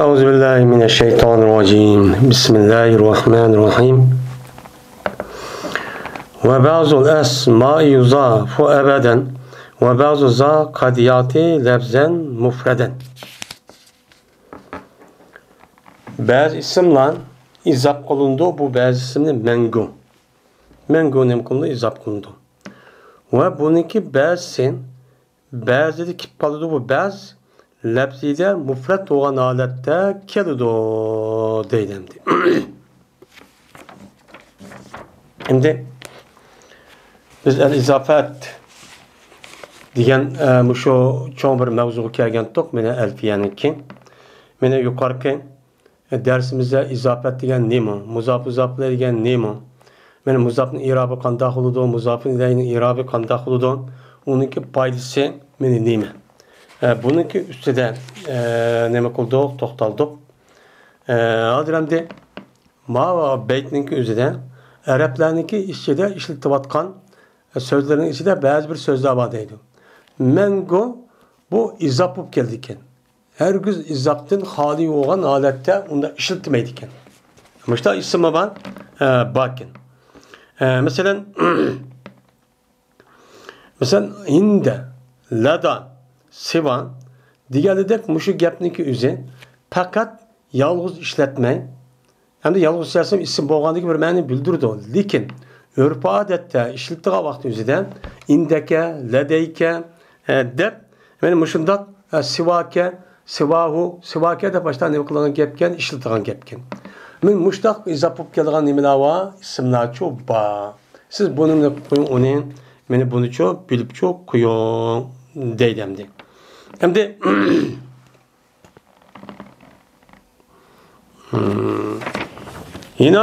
Euzubillahimineşşeytanirracim. Bismillahirrahmanirrahim. Ve bazul esmâ'i yuzâfu ebeden ve bazı za kadiyati lebzen mufreden. Bazı isimler izap kılındı. Bu bazı isimler mengu. Mengu nem kılındı, izap kılındı. Ve bununki bazı da kip kaldı bu bazı lebzide mufret olan alette kelido deylemdi. Şimdi biz el-izafet diyen şu çoğun bir mevzu kelgendik. Mene elfiyeninki. Mene yukarıki dersimizde izafet diyen neymi? Muzaf-ı diyen neymi? Mene muzafın irabı kandak oludu, muzafın ileyinin irabı kandak oludu. Onunki paydası mene neymi? Bununki üstüde neme kıldık, toxtaldık. Adırımda ma beytninki üzerinde Araplarninki içinde işletivatkan sözlerin içinde bazı bir sözler var deydi. Mengo bu izap bulup geldikken. Her gün izaptın hali olan alette onda işletmeydikken. Ama işte ismi var bakın. Mesela inde, lada, Sivan, diğerledek muşu gepniki üze, fakat yalnız işletme, hem de yalnız işletsem isim boğandaki bir məni bildirdi o. Lakin, örf adette işlettiği vakti üzeden, indeke, ledeyke, dep, benim muşundak, sivake, sivahu, sivake de başta ne kılanan gepken, işlettiğin gepken. Men muştak izapıp geldiğin nimelava, isimler çok ba. Siz bununla koyun onu, beni bunu çok bilip çok koyun deydemdi. Hem de yine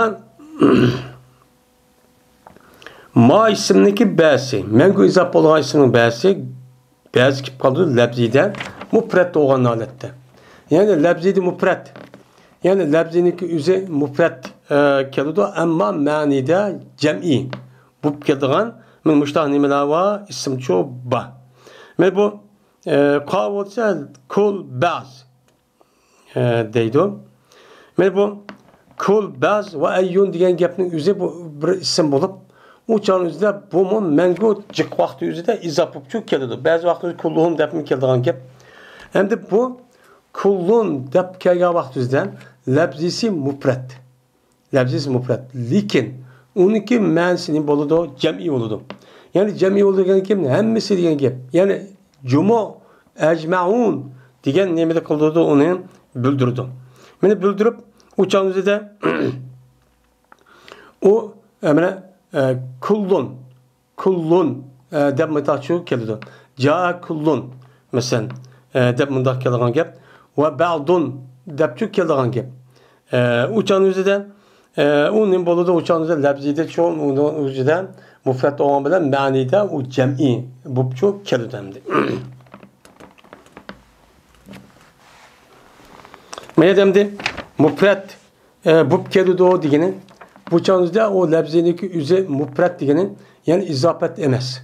ma isimdeki b'si, mengu izap olan ismin b'si, b'si kip kaldı lebzide, mupret olan alette. Yani lebzide mupret. Yani lebzideki üze mupret keludu ama manide cem'i. Bu keldiğin min muştah nimelava isim çoğu ba. Ve bu kavulsa kul baz deydi. Ve bu kul baz ve eyyun diyen gepnin üzeri bu bir isim bulup uçağın üzerinde bu mu mengu cık vakti üzerinde izapıp çok keldi. Bazı vakti kulluğun depmin keldiğin gep. Hem de bu kulluğun dep keldiğin vakti üzerinde lebzisi mupret. Lebzisi mupret. Lakin onunki mensinin boludu cem'i oludu. Yani cem'i olduğu yani kim? Hemmisi diyen gep. Yani cumu ecmaun diyen nemede kıldırdı onu bildirdi. Beni bildirip uçağın üzerinde o kullun deb metaçu keldi. Ca kullun mesela deb mındak keldiğin gep ve ba'dun deb çok keldiğin gep. Uçağın üzerinde onun boludu uçağın üzerinde lebzide çoğun üzerinde mufret olan bilen manide o cem'i bu çok kelidemdi. Medemdi mufret bu kelide o diginin bu çağınızda o lebzedeki üze mufret diginin yani izafet emez.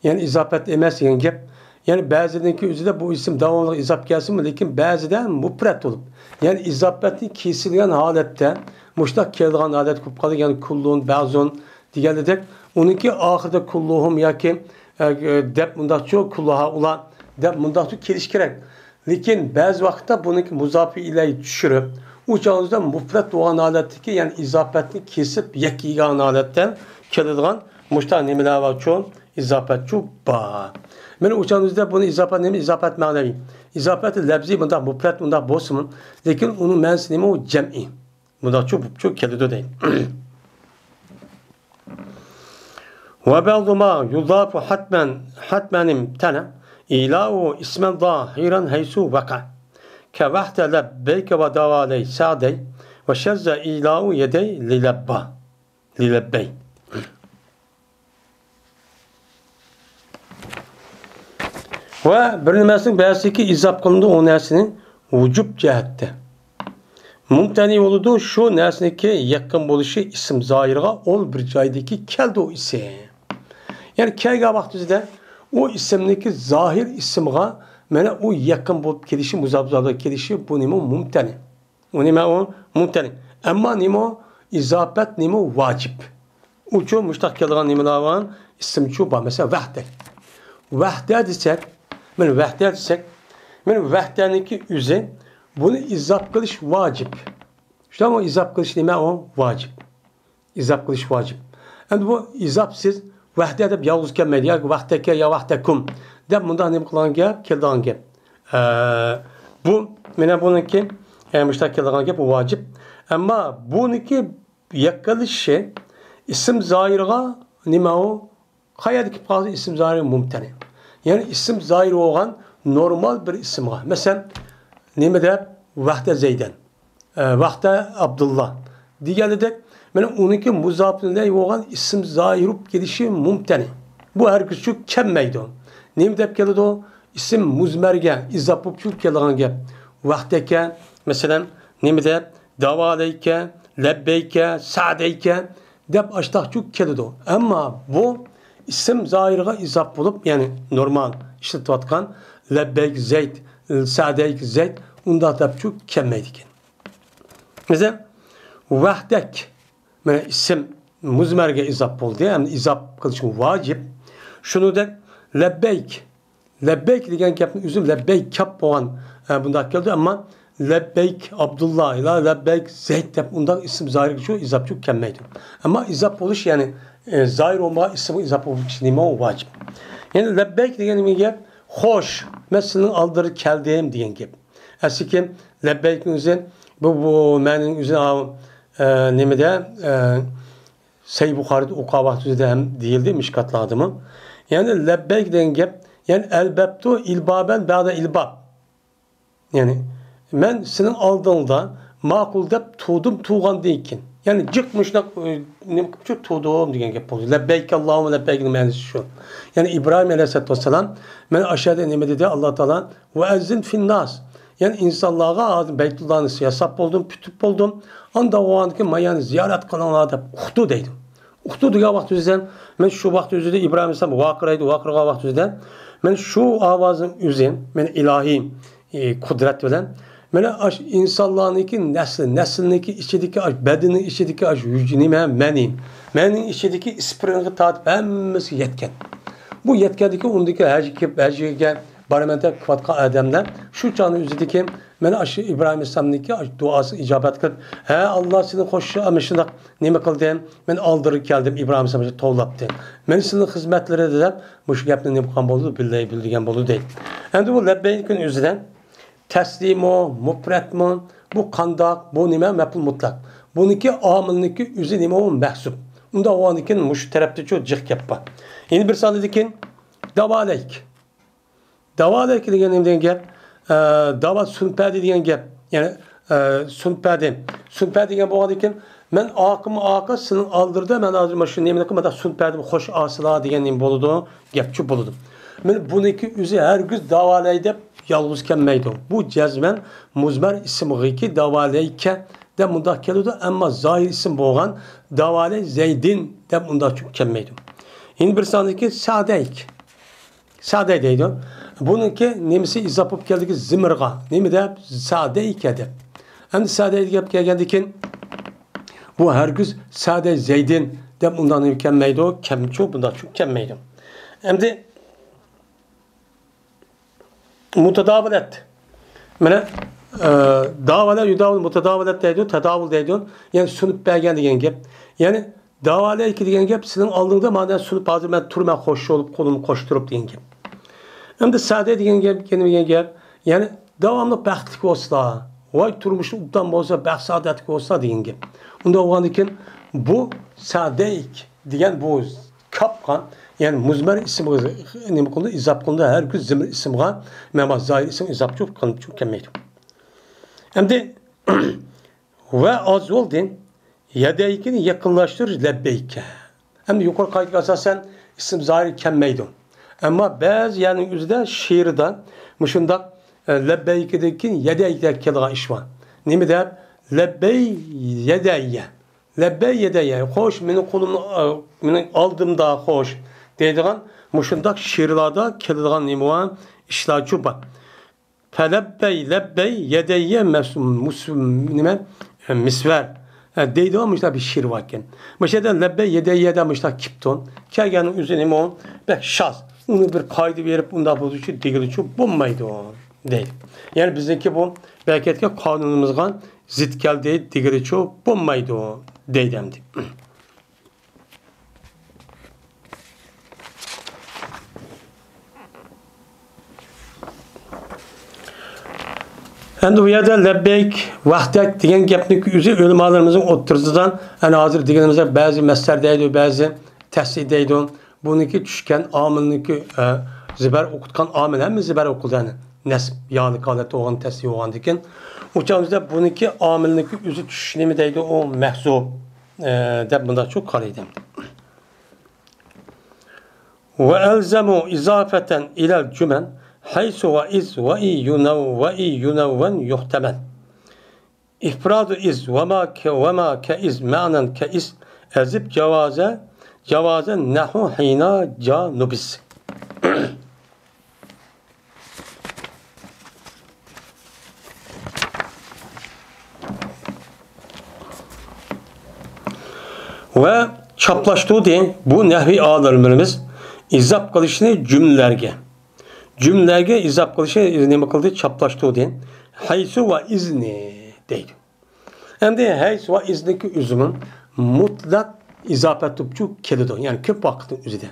Yani izafet emez yani gep. Yani bazıdaki üzede bu isim devamlı izaf gelsin mi? Lakin bazıdan mufret olup. Yani izafetin kesilgen halette muştak keldiğin adet kupkalı yani kulluğun, bazun diğerledek onunki ahirde kulluğum ya ki dep mundaq çok kulluğa ulan dep mundaq çok kelişkerek. Lakin bazı vakitte bununki muzafi ile düşürüp uçağınızda mufret olan aletteki yani izafetini kesip yekigan aletten keldiğin muştak nemeler var çoğun izafet çok ba. Ben uçağınızda bunu izafet nemi izafet manevi. İzafeti lebzi mundaq mufret mundaq bosmun. Lakin onun mensi nemi o cem'i. Mundaq çok kelide değil. وبعض ما يضاف حتما امتنع إيلاء اسما ظاهرا حيث وقع كوحت لبيك ودوالي سعدي وشز إيلاء يدي للبي ve bilinmesinin bazıki izap kılındı o nesinin vücub cihette. Mumtani oludu şu nesneki yakın buluşu isim zahirga ol bir caydaki keldi o isim. Yani kelga vaktizde o isimdeki zahir isimga Mana o yakın bulup kelişi, muzabzada kelişi bu nima mumtani. O nima o mumtani. Ama nima izafet nima vacip. Uçu müştak kelgan nimalar var. İsim şu var. Mesela vahde. Vahde desek, ben vahde desek, ben vahdeniki üze bunu izaf kılış vacip. İşte ama izaf kılış nima o vacip. İzaf kılış vacip. Yani bu izafsız vahde de yalnız gelmedi. Ya vahdeke ya vahdekum. De bundan ne kılan gel, keldan gel. Bu mene bununki müştak kelgan gel bu vacip. Ama bununki yakılışı isim zahirga nima o? Kayadaki bazı isim zahiri mumtani. Yani isim zahiri olan normal bir isim var. Mesela nime de vahde Zeyden, vahde Abdullah. Diğerleri de onunki muzafirinde olan isim zahirup gelişi mumtani. Bu her küçük kemmeydi o. Nime de geldi o? İsim muzmerge, izapup çok geldi. Vahdeke mesela nime de davaleyke, lebbeyke, sa'deyke dep açtak çok geldi o. Ama bu isim zahirga izaf bulup yani normal işletatkan lebbeyk zeyd, sa'deyk zeyd unda dep çok kemmeydiken. Mesela vahdek yani isim muzmerge izaf buldu yani izaf kılışın vacip. Şunu da lebbeyk. Lebbeyk degen gapni üzüm lebbeyk kap boğan bunda geldi ama lebbeyk Abdullah ila lebbeyk Zeyd dep undan isim zahir şu izaf çok kemmeydi. Ama izaf oluş yani zahir olma ismi izaf oluş nima o vacip. Yani lebbeyk degen nima gap hoş mesela aldırı keldim diyen gap. Asikim lebbeyk üzün bu menin üzün nima de Sey Bukhari'de okavat üzere hem değildi mişkatladı mı? Yani lebbeyk degen gap yani elbeptu ilbaben ba'da ilbab. Yani ben senin aldığında makul dep tuğdum tuğan deyken. Yani çıkmışlar ne çok tuğdum diyen gap oldu. Lebbeyk Allahümme lebbeyk yani şu. Yani İbrahim Aleyhisselatü Vesselam ben aşağıda ne dedi Allah Teala ve ezzin fin nas. Yani insanlığa Beytullah'ın siyasap oldum, pütüp oldum. Anda o anki mayanı ziyaret kılanlarda uhtu deydim. Uhtu diye vakti üzerinden ben şu vakti üzerinde İbrahim Aleyhisselam vakıraydı, vakırga vakti üzerinden ben şu avazın üzerinde ben ilahi kudret bilen ben insanlığındaki neslindeki içindeki bedenin içindeki yücünime menin içindeki ispirini taat hemmesi yetken. Bu yetkendeki ondaki her şeyge Parlamenter kıvatka ademden şu canı üzüldeki beni aşı İbrahim Aleyhisselam'daki duası icabet kılıp Allah seni hoş amışına nime kıldım ben aldırıp geldim İbrahim Aleyhisselam'a tollaptı. Ben senin hizmetlere dedim bu şu yaptığın ne bu oldu billahi bildiğin bolu değil. Hem de bu lebbeykin üzerinden teslim o, mupret mu, bu kandak, bu nime mepul mutlak. Bununki amilniki üzü nime o mehsup. Onda o anikin müşterepte çok cık yapma. Yeni bir saniyedekin davaleyk. Davaleyk diyen gap, dava sunpadi diyen gap. Yani sunpadi. Sunpadi diyen bu anikin men akı sının aldırdı men azırma şu nemine kımada sunpadi hoş asıla diyen neyim boludu, gapçı boludu. Men bununki üzü her güz davaleyde yalnız kemmeydi. Bu cezmen muzmer isim ki davaleyke de munda keludu ama zahir isim boğan davaley zeydin de munda çok kemmeydi. Yine bir sandıki sadeyk. Sadeydi. Bununki nemisi izapıp geldi ki zimırga. Nemi de sadeyke de. Hem de sadeyke geldi ki bu her güz sadey zeydin de bundan mükemmeydi o. Çok bundan çok kemmeydi. Hem de mutadavlet. Mene davalar yudavul mutadavlet deydi, tedavul deydi. Yani sunup belgen diyen gap. Yani davalar iki diyen gap sizin aldığında madem sunup hazır ben turma hoş olup kolumu koşturup diyen gap. Hem de sade diyen gap, kendime gap. Yani devamlı bəxtlik olsa, vay turmuşun udan olsa, bəxt saadetlik olsa diyen gap. Onda o andikin bu sadeyik diyen bu kapkan yani muzmer isim ne konuda izap konuda her gün zimir isim var. Ama zahir isim izap çok kemmeydi. Hem de ve az oldun yadeykini yakınlaştır lebbeyke. Hem de yukarı kaydık asasen isim zahir kemmeydi. Ama bazı yani üzerinde şiirde mışında lebbeykedeki yedeyke kelga iş var. Ne mi der? Lebbey yedeyye. Lebbey yedeyye. Hoş benim kolum benim aldım daha hoş. Deydiğin mışında şiirlerde kelgan nemi var. işlaçu bak. Felebbey lebbey yedeyye misver. Deydi olmuşlar bir şiir varken. Mesela lebbey yedeyye demişler kipton. Kerganın üzerine on bek şaz. Onu bir kaydı verip bunda bozucu digiliçu bulmaydı o. Değil. Yani bizdeki bu belki kanunumuzdan zıt geldi digiliçu bulmaydı o. Deydemdi. Endi bu yerda lebbeyk, vahdet degan gapni o'zi o'limalarımızın o'ttirzidan ana hozir deganimizda ba'zi masdar deydi, ba'zi tahsil deydi. Buniki tushgan omilniki zibar o'qitgan omil hamma zibar o'qilgan. Nasb ya'ni holatda o'g'an tahsil o'g'an ekan. O'chamizda buniki omilniki o'zi tushish nima deydi? O mahzub deb bunda çok qaraydi. Ve elzemu izafeten ilal cümen haysu ve iz ve i yunavven yuhtemel. İfradu iz ve ma ke iz ma'nen ke iz ezib cevaze nahu hina canubis. Ve çaplaştığı deyin bu nehvi ağlarımız izap kılışını cümlelerge izap kılışı ne bakıldı çaplaştığı deyin haysu ve izni deydi. Hem de haysu ve izniki üzümün mutlak izafet tupçu kelido yani köp vaktin üzerinde.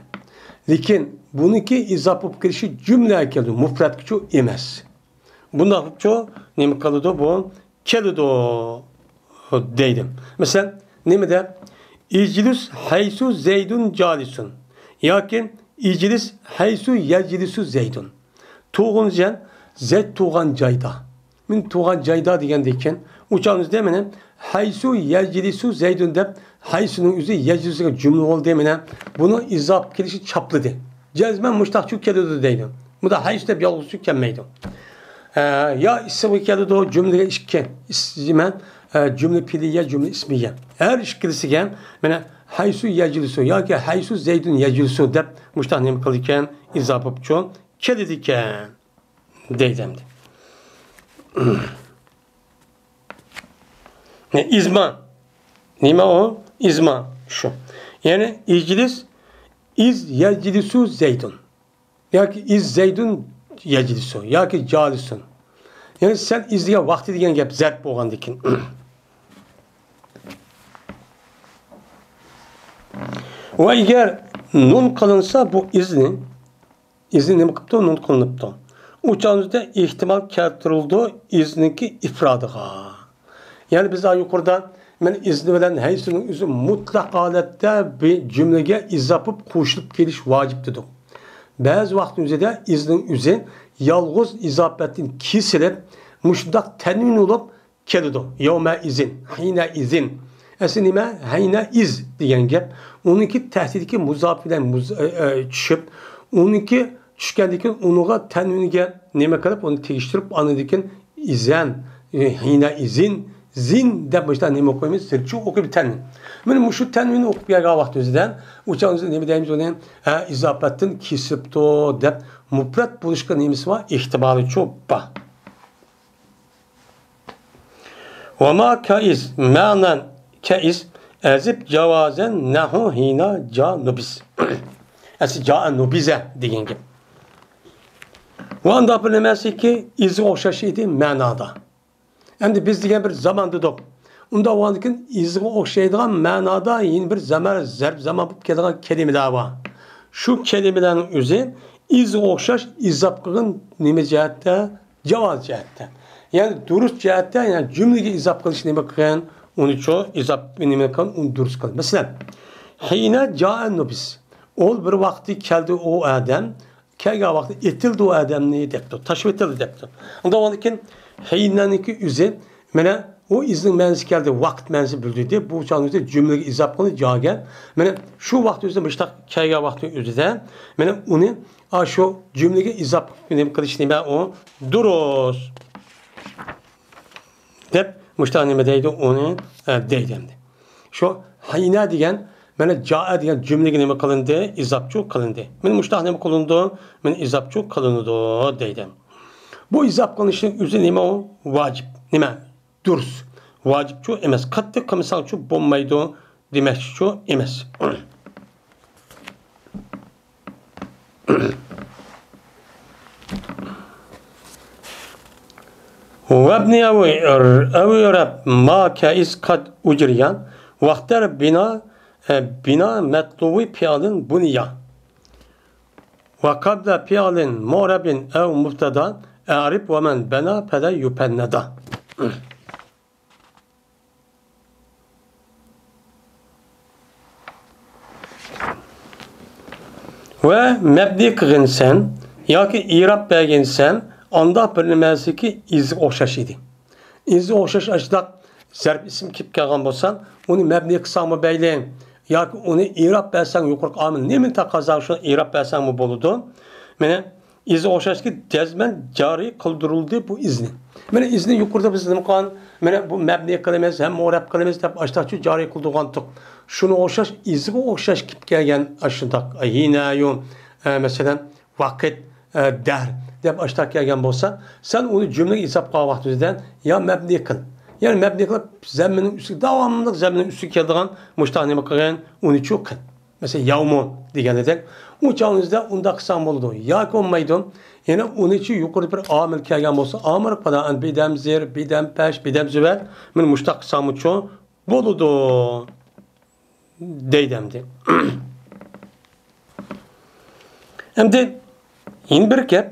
Lakin bununki izap kılışı cümle kelido mufrat küçü emez. Bunda tupçu ne bakıldı bu kelido deydim. Mesela ne de İclis haysu zeydun calisun. Yakin iclis haysu yeclisu zeydun. Tuğuncan zed tuğan cayda. Min tuğan cayda degandeken uçağınız demene haysu yeclisu zeydun deb haysunun üzü yeclisuga cümle ol demene bunu izap kelişi çaplıdı. Cezmen muştahçu kelidu deydi. Bu da haysu deb yalğızçu kelmeydi. Ya ismi kelidu cümleye işke. İsmen cümle piliye, cümle ismiye. Her işkilisigen mene haysu yeclisu ya ki haysu zeydun yeclisu deb muştahnem kılırken izapıpçu kelidiken deydemdi. İzma. Nime o? İzma. Şu. Yani iclis iz yeclisu zeydun. Ya ki iz zeydun yeclisu. Ya ki calisun. Yani sen izliye vakti diyen gap zerp boğan dikin. Ve eğer nun kılınsa bu izni ne bakıptı? Nun kılınıptı. Uçağınızda ihtimal keltirildi izniki ifradığa. Yani biz daha yukarıdan ben izni veren haysunun üzü mutlak halette bir cümlege izapıp koşulup geliş vacip dedik. Bazı vaktin üzerinde iznin üzü yalğız izapetin kesilip muşdak tenvin olup kelidu. Yevme izin, hine izin. Esinime hayne iz diyen gap. Onunki tehdidiki muzaf bilen düşüp, onunki düşkendeki onuğa tenviniga neme kalıp onu değiştirip anıdikin izen, hine izin, zin dep başta neme koymuş, sırçı okuyup tenvin. Benim şu tenvini okup yaga vakti özden, uçağınızda neme deyimiz onun izapetin kesip to dep, mupret buluşka nemesi var, ihtimali çok bah. Ve ma kaiz, ma'nan kaiz, ezip cevazen nahu hina canubis. Esi canubize deyin gibi. O anda bilemezsin ki izi okşaşıydı manada. Hem biz diyen bir zaman dedik. Onda o andakin izi okşaydıgan manada yeni bir zaman bu kelime kelimeler var. Şu kelimelerin üzeri izi okşaş izapkılın nime cihette, cevaz cihette. Yani dürüst cihette yani cümlege izap kılış nime kıyan onu çoğu izap nime kıyan onu dürüst kılış. Mesela hine canubis. Ol bir vakti geldi o adam, kelga vakti etildi o adam neyi depti, taşıp etildi depti. Onda o andakin heyinleniki üzeri, mene o iznin menzi geldi, vakt menzi bildirdi, bu uçağın üzeri cümlegi izap kıldı cagen. Mene şu vakti üzeri, müştak kelga vakti üzeri, mene onu, şu cümlegi izap kılış nime o, duruz. Dep, müştak nime deydi onu deydemdi. Şu hayine diyen, Mana jaa degan jumlaga nima qilindi? Izobchi qilindi. Mana mushtaq nima qilindi? Mana izobchi qilindi deydi. Bu izob qilinishning o'zi nima u? Vojib. Nima? Durs. Vojibchi emas. Qattiq qilmasanchi bo'lmaydi demakchi emas. وابني أو يرب ما كائز قد أجريان واختار بنا مطلوب فعل بنيا وقبل فعل مرب أو مبتدا أعرف ومن بنى فلا يبندا ve mebni qilginsan yoki i'rob berginsan onda bir nimasiki izi o'xshash edi. Izi o'xshash ashdaq zarb ism kelib kelgan bo'lsan, uni mebni qilsangmi baylang yoki uni i'rob bersang yuqori omil nima taqozo shuni i'rob bersangmi bo'ladi. Mana izi o'xshashga jazman joriy qildirildi bu izni. Mana izni yuqorida biz nima qilgan? Mana bu mebni qilamiz, ham mu'rab qilamiz deb ashdaqchi joriy qildirgandik. Şunu o'xshash iziga o'xshash kelib kelgan ashundaq hinayu masalan vaqt dar deb ashtaq kelgan bo'lsa, sen uni jumlaga hisob qilgan vaqtingizdan ya mabni qil. Ya'ni mabni qilib zaminning ustiga davomli zaminning ustiga keladigan mushtaq nima qilgan uni chu qil. Masalan yawmu deganidek u chog'ingizda unda qilsam bo'ladi. Yoki bo'lmaydi. Yana uni chu yuqori bir omil kelgan bo'lsa, amir qadaan bidam zir, bidam pash, bidam zubat, men mushtaq qilsam chu bo'ladi. Deydemdi. Endi yine bir gap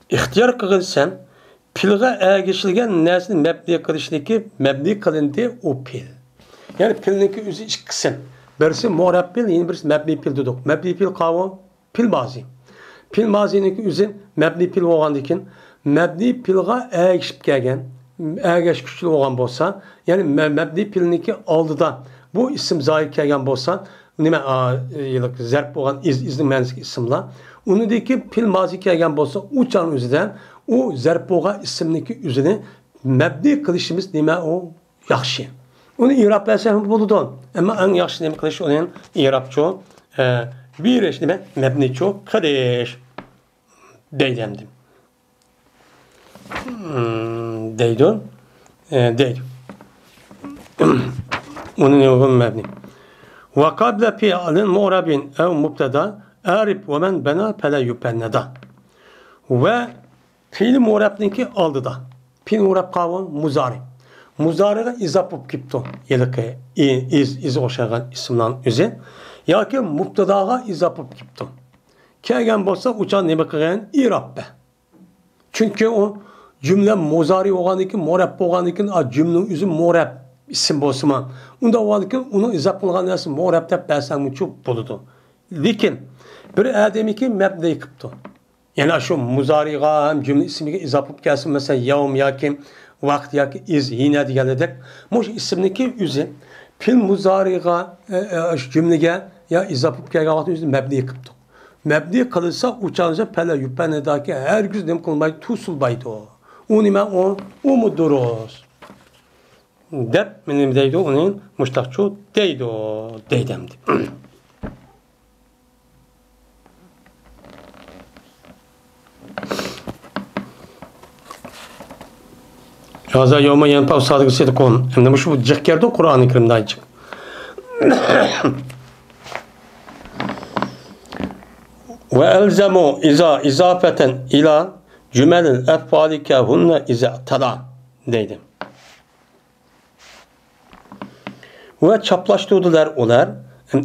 ixtiyor qilsam pilga ergishilgan narsani mabni qilishniki mabni qilindi u pil. Ya'ni pilniki o'zi ikki qism. Birisi mu'rab pil, yine birisi mabni pil dedik. Mabni pil qavi pil mazi. Pil maziniki o'zi mabni pil bo'lgandan keyin mabni pilga ergishib kelgan, ergash kuchli bo'lgan bo'lsa, ya'ni mabni pilniki oldida bu isim zahir kelgan bo'lsa, nima zarb bo'lgan izning ma'nosida ismlar, unidagi pil mazi kelgan bo'lsa, u chon o'zidan u zarb bo'lgan ismniki o'zini mabni qilishimiz nima u yaxshi. Uni i'rob bersa ham bo'ladi. Ammo eng yaxshi nima qilish uni i'robchi berish nima mabnichi qilish deydi. Deydi. Deydi. Onun yolun mebni. Ve kable fi'alin mu'rabin ev mubtada arif ve men bena fele yupenneda. Ve fiil mu'rabninki aldıda. Fiil mu'rab kavun muzari. Muzariga izap olup gipti. Yediki iz oşagan isimlan üzü. Ya ki mubtadaga izap olup gipti. Kelgen bolsa uçan nemi kılgan i'rab be. Çünkü o cümle muzari oğaniki mu'rab oğaniki cümlenin üzü mu'rab isim bo'lsa, unda o'g'alki uni izoh qilgan narsa mu'rab deb bersang çok bo'ladi. Lekin bir odamiki mabni qilibdi. Ya'ni shu muzariga ham jumla ismiga izoh qilib kelsin, masalan yawm yoki vaqt yoki iz hina deganidek, mush ismniki o'zi fil muzariga jumlaga ya izoh qilib kelgan vaqt o'zi mabni qilibdi. Mabni qilsa uchanza pala yupanidagi hargiz nim qilmaydi, tusulmaydi. U nima u mudurus. Dep benim deydi onun muştakçı deydi deydemdi. Yaza yoma yanpa sadık sedi kon. Hem de şu cekkerdi Kur'an-ı Kerim'de açık. Ve elzemu izafeten ila cümelil efalike hunne iza'tala deydim. Ve çaplaştırdılar onlar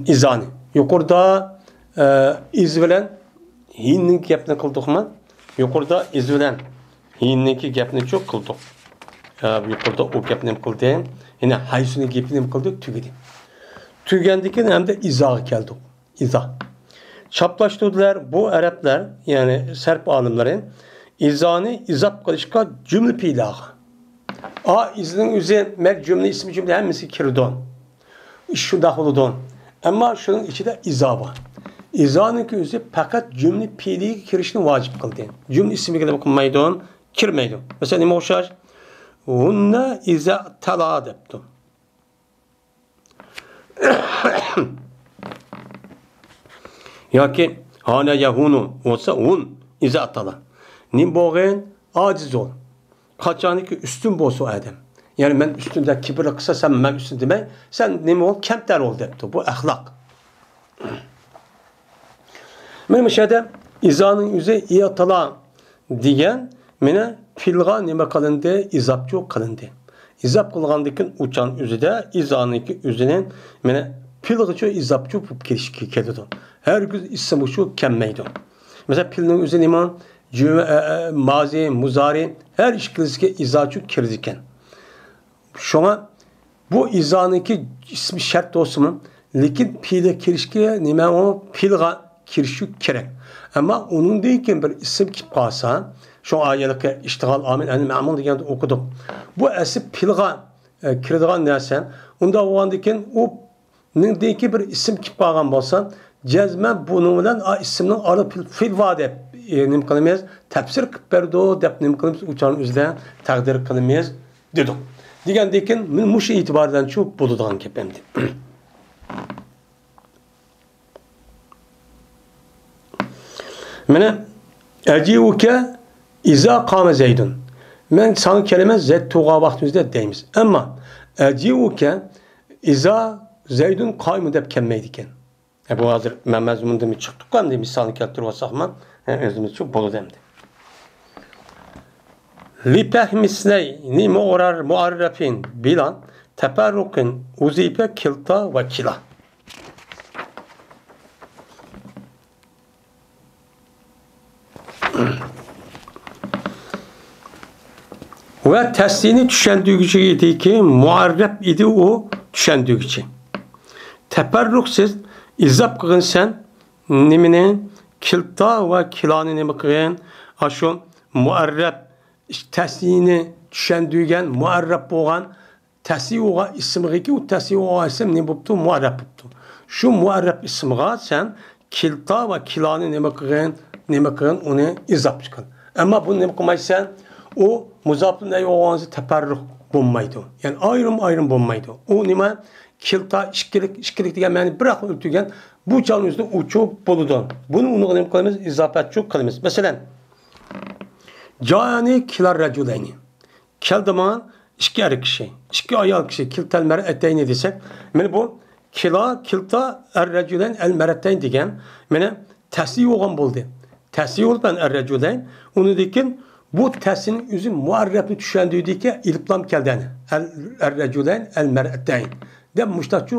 izani. Yukarıda iz bilen hinnin gapni qildik mi? Yukarıda iz bilen hinninki gapni çok qildik. Yukarıda o gapni qildik. Yine haysuni gapni qildik, tugedi. Tugendikin hem de izaha geldik. İzah. Çaplaştırdılar bu Araplar, yani Serp alimleri izani izap qilishga cümle pilağı. İznin üzeri mer cümle ismi cümle hemmisi kirdon. Şu dahuludan. Ama şunun içinde izah var. İzah'nınki özü fakat cümle fiiliga kirishni vacip kıldı. Cümle ismiga de bakılmaydı, kirmeydi. Mesela nima o'xshash? Hunna iza tala debdi. yoki hana yahunu olsa un iza atala. Nim boğun aciz ol. Kaçaniki üstün bolsa adam. Yani ben üstünde kibirli kısa sen ben üstün demek. Sen nime ol? Kemter ol depti. Bu ahlak. Benim şeyde izanın yüze iyi atala diyen mene filga nime kalındı, izapçı kalındı. İzap kılgandıkın uçan üzüde izanınki üzünün mene filgıçı izapçı bu kirişki kedidu. Her gün isim uçu kemmeydu. Mesela pilinin üzerine iman mazi, muzari her işkilizki izaçı kirdiken. Şuna bu izanınki ismi şart olsun. Lekin pile kirişki nime o pilga kirişi kerek. Ama onun deyken bir isim ki pasa şu ayetteki iştigal amin en ma'mul diye okudum. Bu esip pilga kirdigan dersen onda o andaki o nindeki bir isim ki pagan bolsan cezmen bunun bilen a isminin arı fil vade nim kılmayız tefsir kıp berdo dep nim kılmayız uçan üzde takdir kılmayız dedik. Digendekin min muş itibardan şu buludan kepemdi. Mene ecivuke iza kâme zeydun. Men sana kelime zed tuğa vaktimizde deyimiz. Ama ecivuke iza zeydun kaymu dep kemmeydiken. Bu hazır memezumunda mı çıktık kan diye misalını keltir vasahman. Özümüz çok bolu demdi. Lipeh misleyni muarrafin bilan teperrukin uzipe kilta ve kila. Ve teslini düşendüğücü ki muarraf idi o düşendüğücü. Teperruksiz izap kılın sen nimine kilta ve kilanı nime kılın aşo muarraf teslini düşendüğün muarraf boğan tesli oğa ismi ki o tesli oğa isim ne buptu muarraf buptu. Şu muarraf ismiga sen kilta ve kilanı nime kılın onu izap çıkın. Ama bunu nime kılmaysan o muzafın ey oğanızı teperruk bulmaydı. Yani ayrım bulmaydı. O nime kilta işkilik diye yani bırak ötügen bu canın üstünde uçup buludan. Bunu unutmayalım kalımız izafet çok kalımız. Mesela cani kilar raculeyni. Keldaman iki erkek kişi, iki ayal kişi kiltel mer'eteyni desek. Yani bu kilta er-raculeyn el-mer'eteyn diyen yani tesli olan buldu. Tesli olup ben er-raculeyn onu dikin bu tesinin üzüm muarrafı düşendüğü ki ilplam keldeni. Er-raculeyn el-mer'eteyn. De müştakçı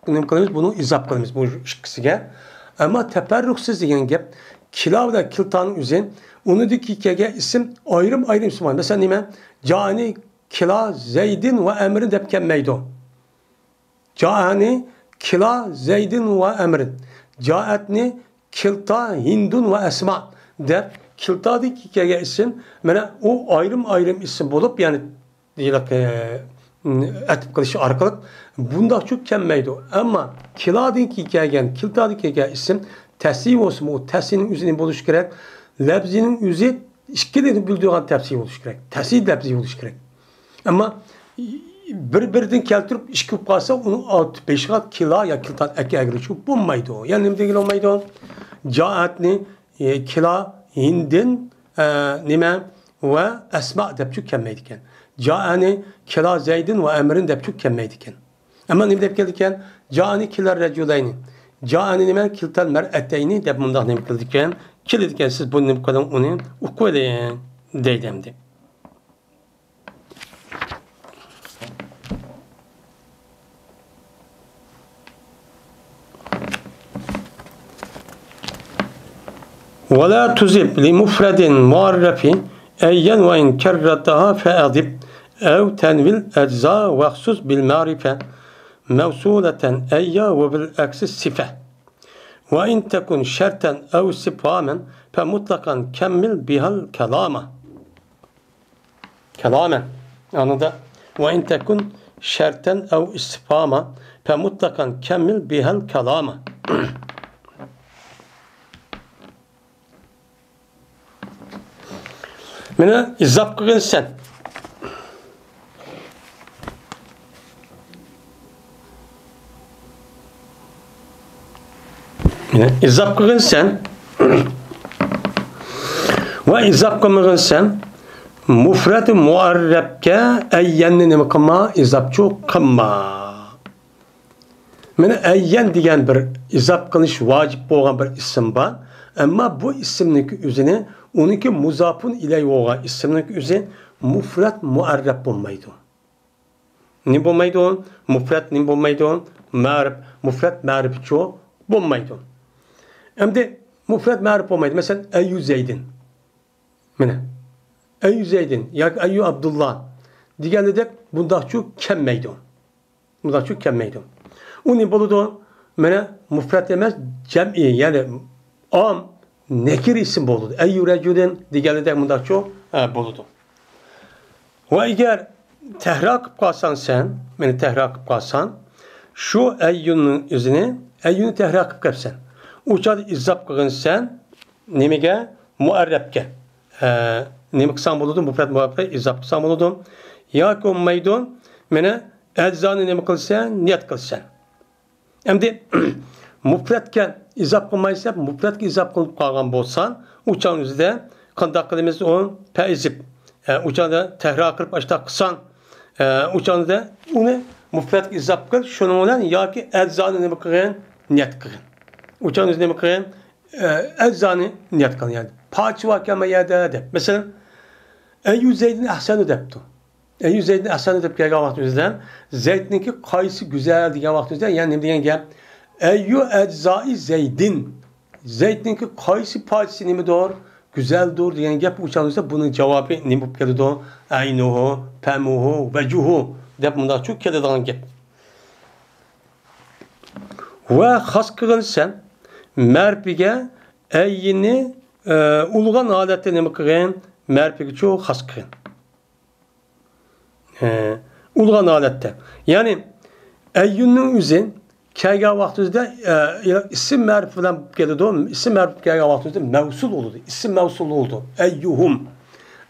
bunu izap kılımız bu şıkkısıga. Ama teperruksuz diyen gep kilavda kiltanın üzerine onu dikikege isim ayrım isim var. Mesela nime? Cani kila zeydin ve emrin depken meydo. Cani kila zeydin ve emrin. Caetni kilta hindun ve esma. Dep kilta dikikege isim. Mene o ayrım isim bulup yani diyelim etip kılışı arkalık. Bunda çok kemmeydi. Ama kiladinki hikayen, kiltadinki hikayen isim teslim olsun. O teslimin üzerine buluş gerek. Lebzinin üzeri işkilerini bildiğin tepsi oluş gerek. Teslim lebzi oluş gerek. Ama birden keltirip işkip kalsa onu alt beşikat kila ya kiltat eki egri çok bulmaydı o. Yani ne değil olmaydı o? Caatni kila hindin nime ve esma depçük kemmeydiken. Ca'ani kila zeydin ve emrin depçük kemmeydiken. Ama ne depkeldiken? Ca'ani kilar reculeyni. Ca'ani nime kiltal mer'eteyni dep mundah ne depkeldiken. Kilediken siz bunu bu kadar onu ukveleyen deydemdi. وَلَا تُزِبْ لِمُفْرَدٍ مُعَرَّفٍ اَيَّنْ وَاِنْ كَرَّتَهَا فَاَضِبْ اَوْ تَنْوِلْ اَجْزَى وَخْصُصْ بِالْمَعْرِفَةِ مَوْصُولَةً اَيَّا وَبِالْاَكْسِ السِّفَةِ وَاِنْ تَكُنْ شَرْتًا اَوْ اسْتِفْهَامًا فَمُطْلَقًا كَمِّلْ بِهَا الْكَلَامَ. Kelamen. Anında وَاِنْ تَكُنْ شَرْتًا اَوْ اسْتِفْهَامًا فَمُطْلَقًا كَمِّلْ بِهَا الْكَلَامَ. Mene izap kılın sen. İzap kılın sen ve izap kılın sen mufret-i muarrabke eyyenni nima qilma izapçu qilma. Mana ayyan degan bir izap qilish vacib bo'lgan bir ism bor. Ammo bu ismniki o'zini uniki muzafun ilay bo'lgan ismniki o'zi mufrat muarrab bo'lmaydi. Ne bo'lmaydi? Mufrat ne bo'lmaydi? Ma'rif, mufrat ma'rifchi bo'lmaydi. Endi mufrat ma'rif bo'lmaydi. Masalan, ayyu Zaydin. Mana ayyu Zaydin yoki ayyu Abdullah deganidek bundaqchu kelmaydi. Bundaqchu kelmaydi. U ne bo'ladi? Mana mufrat emas, jam'i, ya'ni am nekir isim bo'ladi. Ayyu rajulin deganidek bundaqchu bo'ladi. Va agar tahrir qilib qolsan sen, meni tahrir qilib qolsan, shu ayyunning o'zini ayyuni tahrir qilib qolsan. O'chada izob qilgansan, nimaga? Muarrabga. Nima qilsam bo'ladi? Mufrat muarrabga izob qilsam bo'ladi. Yoki bo'lmaydi, mana ajzoni nima qilsan? Niyat qilsan. Endi mufratga izob qilmaysan, mufratga izob qilib qolgan bo'lsan, o'chani o'zida qanday qilamiz? Uni faizib o'chanda tahrir qilib ashta qilsan, o'chanda uni mufratga izob qil, shuning bilan yoki ajzoni nima qilgan? Niyat qilgan. O'chani nima qilgan? Ajzoni niyat qilgan. Yani paçva kamayada deb. Masalan, ayyu Zaydin ahsanu debdi. Ayyu Zaydin ahsanu deb kelgan vaqtimizda Zaydniki qaysi go'zal degan vaqtimizda, ya'ni nima degan gap? Ayyu ajzai Zaydin. Zaydniki qaysi parçasi nimadir? Güzeldir degan gap o'chanizda buning javobi nima bo'lib keladi? Aynuhu, famuhu, vajuhu deb bunda çok keladigan gap. Va xos qilgan ma'rifiga ayyini ulg'an holatda nima qilgan? Ma'rifiga çok xos qilgan. Ulg'an holatda. Ya'ni ayyunning o'zi kelgan vaqtimizda isim ma'rif bilan keladi. İsim ma'rif kelgan vaqtimizda mavsul bo'ladi. Isim mavsul bo'ladi. Ayyuhum.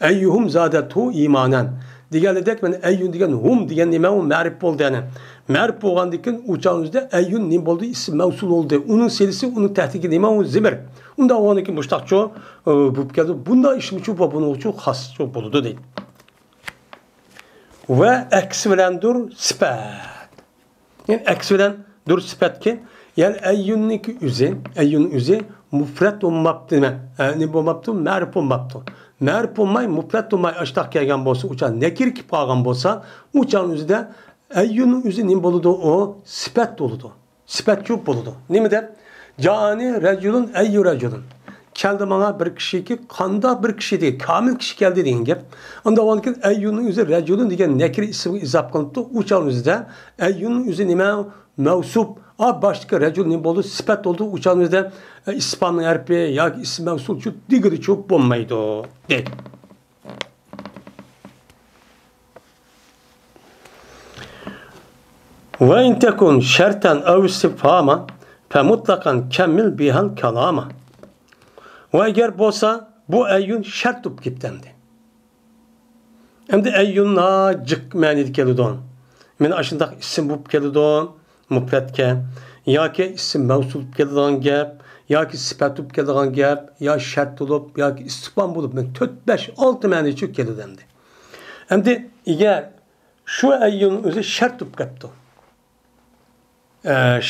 Ayyuhum zadatu imanan. Deganidek men ayyun degan hum degan nima u ma'rif bo'ldi yani. Ma'rif bo'lgandan o'chanizda ayyun nima bo'ldi? Isim mavsul bo'ldi. Uning selisi, uning tahtiga nima u zimir. Unda o'niki mushtaqcho bo'lib keldi. Bunda ishmichu va buning uchun xoscho bo'ladi deydi. Va aksi bilandir sifat. Yani aksi bilan dur sifatki, yani ayyunniki ayyun o'zi mufrat bo'lmabdi nima? Ne bo'lmabdi? Ma'rif bo'lmabdi. Ma'rif bo'lmay, mufrat bo'lmay ashtaq kelgan bo'lsa, o'chan nakir kelib qolgan bo'lsa, o'chan o'zida ayyunning o'zi nima bo'ladi? O sifat bo'ladi. Sifat ko'p bo'ladi. Nima deb? Jani rajulun ayyu rajulun. Keldi bana bir kishiki qanday bir kishi deydi, kamil kishi keldi degan gap. Unda o'nkin ayyunning o'zi rajulun degan nakir ismga izof qilinibdi. O'chan o'zida ayyunning o'zi nima? Mavsub. Başka racul ne oldu? Sifat oldu. Uçağımızda İspanlı harfi ya isim mevsul çok digri çok bulmaydı. Değil. Ve in tekun şerten ev istifhama fe mutlakan kemmil bihal kalama. Ve eğer bolsa bu eyyun şert tup gittendi. Hem de eyyunna cık manidi kelidon. Men aşındak isim bulup kelidon. Mufratga yoki ism mavsul keladigan gap, yoki sifat bo'lib keladigan gap, yo shart bo'lib, yoki istifhom bo'lib 4, 5, 6 ma'no cho'k keladi endi. Endi agar shu ayyun o'zi shart bo'lib qolibdi.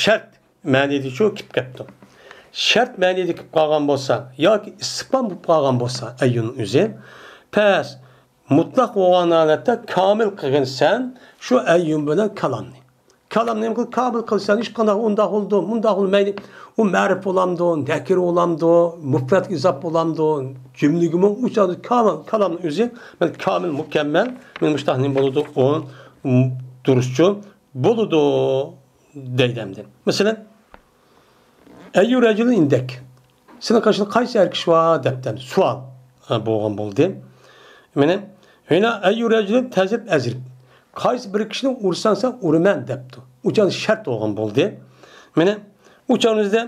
Shart ma'noda cho'k kelib qolibdi. Shart ma'noda kelib qolgan bo'lsa, yoki istifhom bo'lib qolgan bo'lsa ayyun o'zi, pas mutlaq bo'lgan holatda komil qilgansan, shu ayyun bilan kalamni kalam nima qilib qabul qilsan hech qanday undaq bo'ldi, mundaq bo'lmaydi. U ma'rif bo'lamdi, nakir bo'lamdi, mufrat izof bo'lamdi, jumligimi uchadi kamil kalamning o'zi, men kamil mukammal, men mushtahnin bo'ladi, o durustchu bo'ladi deydimdi. Masalan, ayyu rajulun indak. Sening qarshingda qaysi er kishi bor debdim. Savol bo'lgan bo'ldi. Meni hina ayyu rajulun tazib azrib. Qaysi bir kishini ursansa uraman debdi. O'chan shart bo'lgan bo'ldi. Mana o'chanizda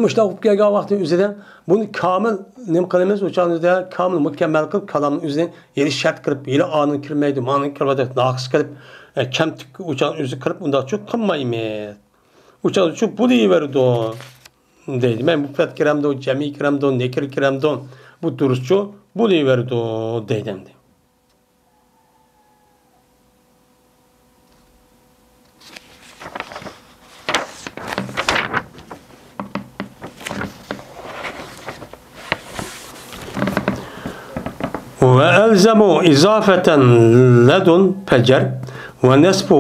mushtaq bo'lib kelgan vaqtda o'zida buni komil nima qilamiz? O'chanizda komil mukammal qilib kalamni o'zini yeri shart qilib, yeri aning kirmaydi, ma'ning kirmaydi, naqs qilib, kamtik o'chan o'zi qilib unda cho'q qilmaymiz. O'chan cho'q bo'laverdi. deydi. Men müfret kiremde, cemi kiremde, nekir kiremde bu duruşçu bu deyiverdi deydim. وألزموا إضافة لدن فجر ونسب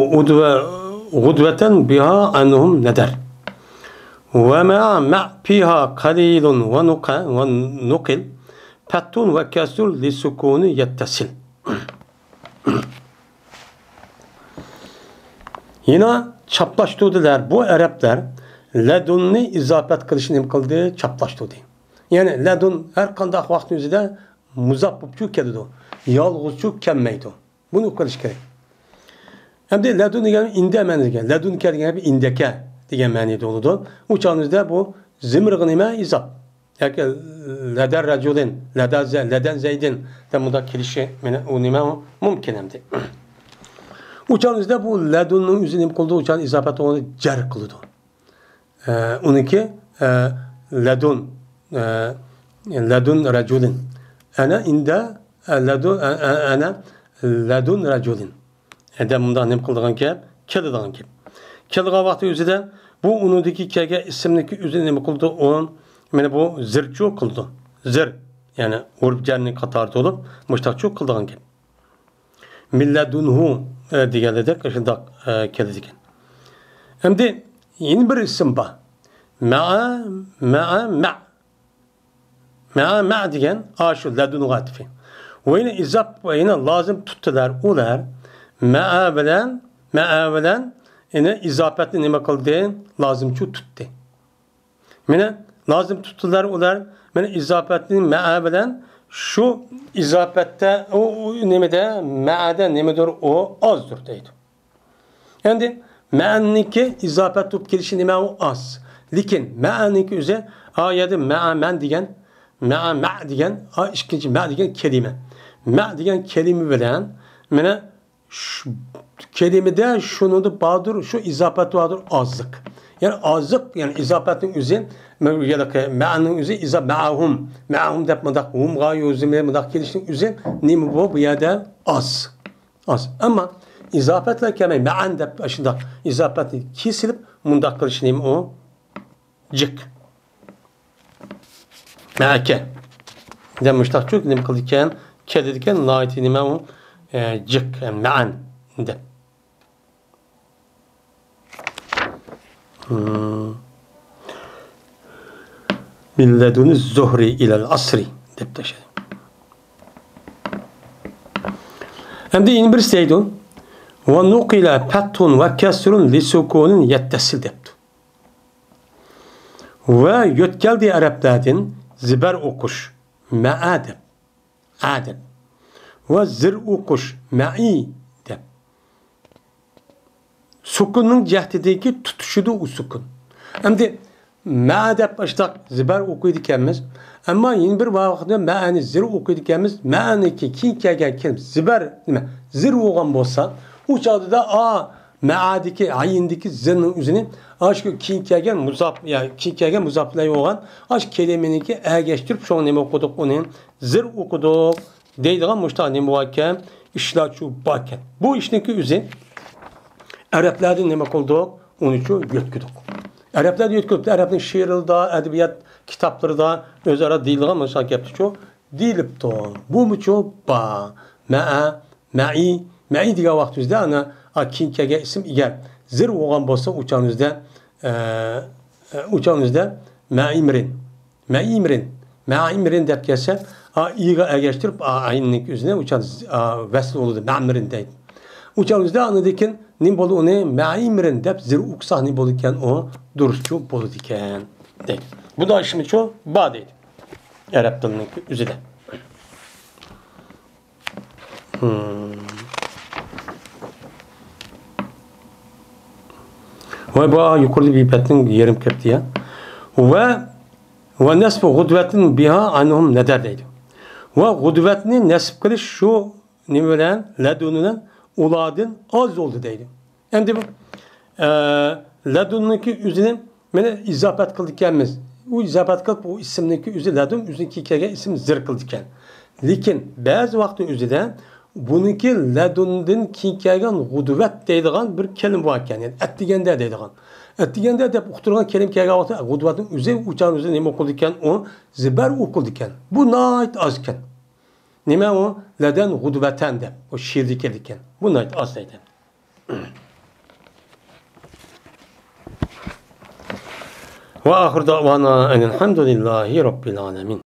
غدوة بها أنهم ندر ومع فيها قليل ونقل فتح وكسر لسكون يتصل. Yine çaplaştırdılar bu Araplar ledunni izafet kılışını kıldı çaplaştırdı. Yani ledun her kandak vaktimizde muzaf bupçuk keldi o. Yalğızçuk kemmeydi o. Bunu kılış gerek. Hem de ledun diyen inde menidir. Ledun keldiğine bir indeke diyen meni doludu. Uçağınızda bu zimrgınime izaf. Yani leder raculin, leden zeydin de bunda kilişi unime mümkün hemdi. Uçağınızda bu ledunun üzerine kıldığı uçağın izafeti onu cer kıldı. Onunki ledun raculin. Ana inde ledun raculin. Edem bundan nem kıldığın kep, kelidağın kep. Kelidağ vakti üzerinde bu onundaki kege isimdeki üzerine mi kıldı onun yani bu zirçu kıldı. Zir yani urb cerni katardı olup müştakçu kıldığın kep. Milledunhu diyeledek aşındak kelediken. Hem de yeni bir isim var. Ma diyen aşu ledunu gatifi. Ve yine izap ve yine lazım tuttular ular ma bilen yine izafetli nime kıldı lazım şu tuttu. Yine lazım tuttular ular yine izafetli ma bilen şu izafette o nemede ma'ada nemedir o azdır deydi. Yani ma'niki izafet tutup gelişi neme o az. Lakin ma'niki üzere ayette ma'men diyen ma diyen ikinci ma diyen kelime. Ma diyen kelime bilen mene kelimede şunu da bağdır şu izafet vardır azlık. Yani azlık yani izafetin üzerine ya da ma'nın üzerine izaf ma'hum depmadak hum gayi üzerine madak gelişin üzerine nemi bu ya da az. Ama izafetle kemen ma'an dep aşında izafeti kesilip mundak gelişin nemi o cık. Ma'ke demiştik çok nemi kılırken kedediken naiti nemi o cık yani ma'an de. Min leduni zuhri ilel asri dep taşıdı. Hem de yeni bir şeydi. Ve nukile pettun ve kesrun li sukunin yettesil deptu. Ve yötkeldi Arapladin ziber okuş ma'adep adep ve zir okuş ma'i dep. Sukunun cehdedeki tutuşudu o sukun. Hem de ma'adep başta ziber okuydu kendimiz. Ama yeni bir vakitte ma'ani zir okuydu kendimiz. Ma'ani ki kegen kendimiz ziber zir oğan bolsa o çağda da ma'adiki ayindeki zirnin üzerine aşkı kegen muzaf yani kegen muzaflayı oğan aşk kelimeniki geçtirip şu an ne okuduk onun zir okuduk deydiğin müştahane muhakem işlaçu baken. Bu işteki üzerine Araplardan ne olduk? Onun için yötküdük. Araplar yötküdük. Arapların şiirinde, edebiyat kitapları öz ara dilga mesela yaptı çok. Dilip to. Bu mu çok? Ma'i diye vaktimizde ana kinkege isim iger. Zir oğan bolsa uçağınızda ma'imrin dep gelse iğe geçtirip ayinlik üzerine uçağınız vesile olurdu. Ma'imrin deydi. Uçağınızda anladıkken nim bolu onu ma'imrin dep zir uksah nim boluken o duruşçu bolu diken deydi. Bu da şimdi çok badeydi. Arap dilinin üzerinde. Ve bu yukarıda bir betin yerim kepti ya. Ve nesbu gudvetin biha anhum neder deydi. Ve gudvetini nesb kılış şu nimelen ledununun uladın az oldu deydi. Hem de bu ledununki üzerine beni izafet kıldık gelmez. u izobat qilib u ismniki o'zi ladun o'ziniki kelgan ism zir qildi ekan. Lekin ba'zi vaqt o'zida buniki ladundan keyin kelgan g'udvat deydigan bir kelin bor ekan. Yani atdiganda deydigan. Atdiganda deb uqtirgan kelin kelgan vaqtda g'udvatning o'zi uchan o'zi nima qildi ekan? U zibar o'qildi ekan. Bu nayt oz ekan. Nima u? Ladan g'udvatan deb o she'rda keldi ekan. Bu nayt oz deydi. Ve ahir davana enelhamdülillahi rabbil alemin.